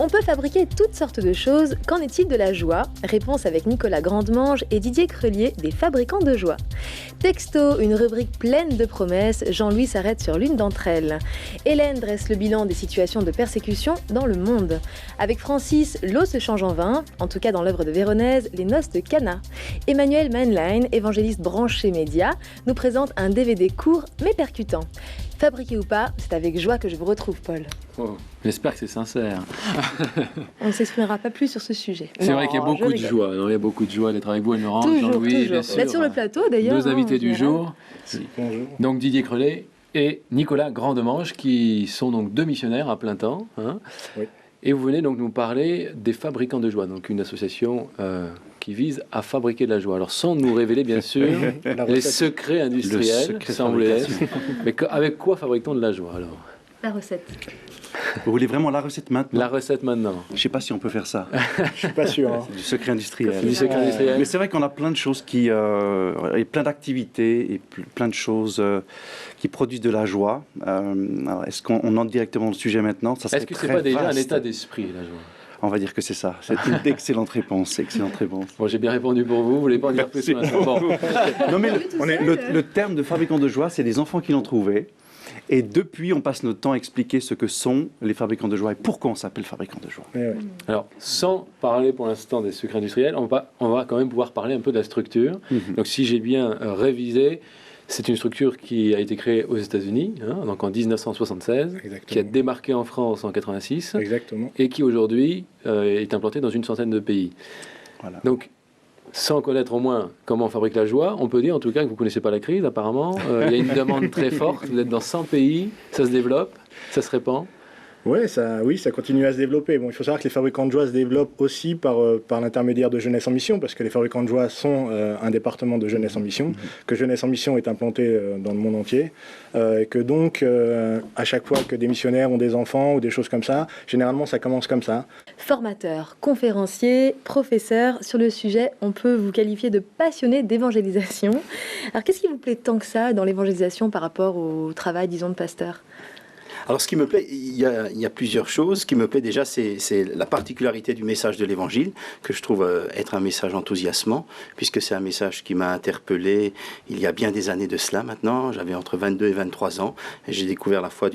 On peut fabriquer toutes sortes de choses, qu'en est-il de la joie? Réponse avec Nicolas Grandemange et Didier Crelier des Fabricants de Joie. Texto, une rubrique pleine de promesses, Jean-Louis s'arrête sur l'une d'entre elles. Hélène dresse le bilan des situations de persécution dans le monde. Avec Francis, l'eau se change en vin, en tout cas dans l'œuvre de Véronèse, Les Noces de Cana. Emmanuel Mainline, évangéliste branché média, nous présente un DVD court mais percutant. Fabriqué ou pas, c'est avec joie que je vous retrouve, Paul. Oh, j'espère que c'est sincère. On ne s'exprimera pas plus sur ce sujet. C'est vrai qu'il y a beaucoup de joie. Non, il y a beaucoup de joie d'être avec vous, Laurent, Jean-Louis, bien sûr. D'être sur le plateau, d'ailleurs. Deux invités du jour. Bonjour. Donc Didier Crelier et Nicolas Grandemange, qui sont donc deux missionnaires à plein temps. Hein. Oui. Et vous venez donc nous parler des Fabricants de Joie, donc une association qui vise à fabriquer de la joie. Alors sans nous révéler bien sûr les secrets industriels, sans vous les laisser. Mais avec quoi fabrique-t-on de la joie alors? La recette. Vous voulez vraiment la recette maintenant? La recette maintenant. Je ne sais pas si on peut faire ça. Je suis pas sûr. Hein. C'est du secret industriel. Du secret industriel. Mais c'est vrai qu'on a plein de choses et plein d'activités et plein de choses qui produisent de la joie. Alors, est-ce qu'on entre directement dans le sujet maintenant? Est-ce que c'est pas déjà un état d'esprit, la joie? On va dire que c'est ça. C'est une excellente réponse. Excellente réponse. Bon, j'ai bien répondu pour vous. Vous voulez pas en dire plus maintenant? Bon. Non, mais le terme de fabricant de joie, c'est les enfants qui l'ont trouvé. Et depuis, on passe notre temps à expliquer ce que sont les fabricants de joie et pourquoi on s'appelle fabricant de joie. Ouais. Alors, sans parler pour l'instant des secrets industriels, on va quand même pouvoir parler un peu de la structure. Donc, si j'ai bien révisé, c'est une structure qui a été créée aux États-Unis, donc en 1976, qui a démarqué en France en 86, Exactement. et qui aujourd'hui est implantée dans une centaine de pays. Voilà. Donc, sans connaître au moins comment on fabrique la joie, on peut dire en tout cas que vous ne connaissez pas la crise apparemment. Il y a une demande très forte, vous êtes dans 100 pays, ça se développe, ça se répand. Oui, ça continue à se développer. Bon, il faut savoir que les fabricants de joie se développent aussi par l'intermédiaire de Jeunesse en Mission, parce que les fabricants de joie sont un département de Jeunesse en Mission, que Jeunesse en Mission est implanté dans le monde entier, et que donc, à chaque fois que des missionnaires ont des enfants ou des choses comme ça, généralement ça commence comme ça. Formateur, conférencier, professeur, sur le sujet, on peut vous qualifier de passionné d'évangélisation. Alors, qu'est-ce qui vous plaît tant que ça dans l'évangélisation par rapport au travail, disons, de pasteur ? Alors, ce qui me plaît, il y a plusieurs choses. Ce qui me plaît déjà, c'est la particularité du message de l'Évangile, que je trouve être un message enthousiasmant, puisque c'est un message qui m'a interpellé il y a bien des années de cela maintenant. J'avais entre 22 et 23 ans, et j'ai découvert la foi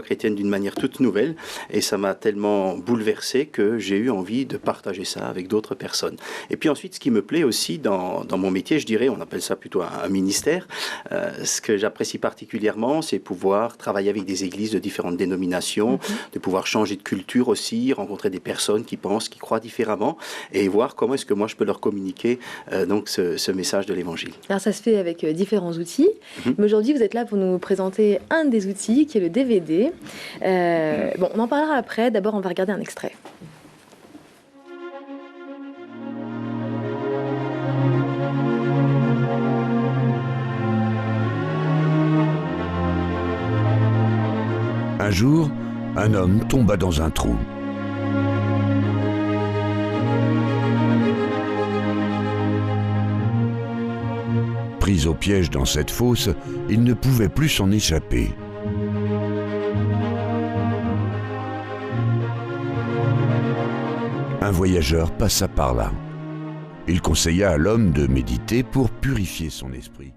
chrétienne d'une manière toute nouvelle, et ça m'a tellement bouleversé que j'ai eu envie de partager ça avec d'autres personnes. Et puis ensuite, ce qui me plaît aussi dans mon métier, je dirais, on appelle ça plutôt un ministère, ce que j'apprécie particulièrement, c'est pouvoir travailler avec des églises de différentes dénominations, de pouvoir changer de culture aussi, rencontrer des personnes qui pensent, qui croient différemment et voir comment est-ce que moi je peux leur communiquer donc ce message de l'Évangile. Alors ça se fait avec différents outils, mais aujourd'hui vous êtes là pour nous présenter un des outils qui est le DVD. Bon, on en parlera après, d'abord on va regarder un extrait. Un jour, un homme tomba dans un trou. Pris au piège dans cette fosse, il ne pouvait plus s'en échapper. Un voyageur passa par là. Il conseilla à l'homme de méditer pour purifier son esprit.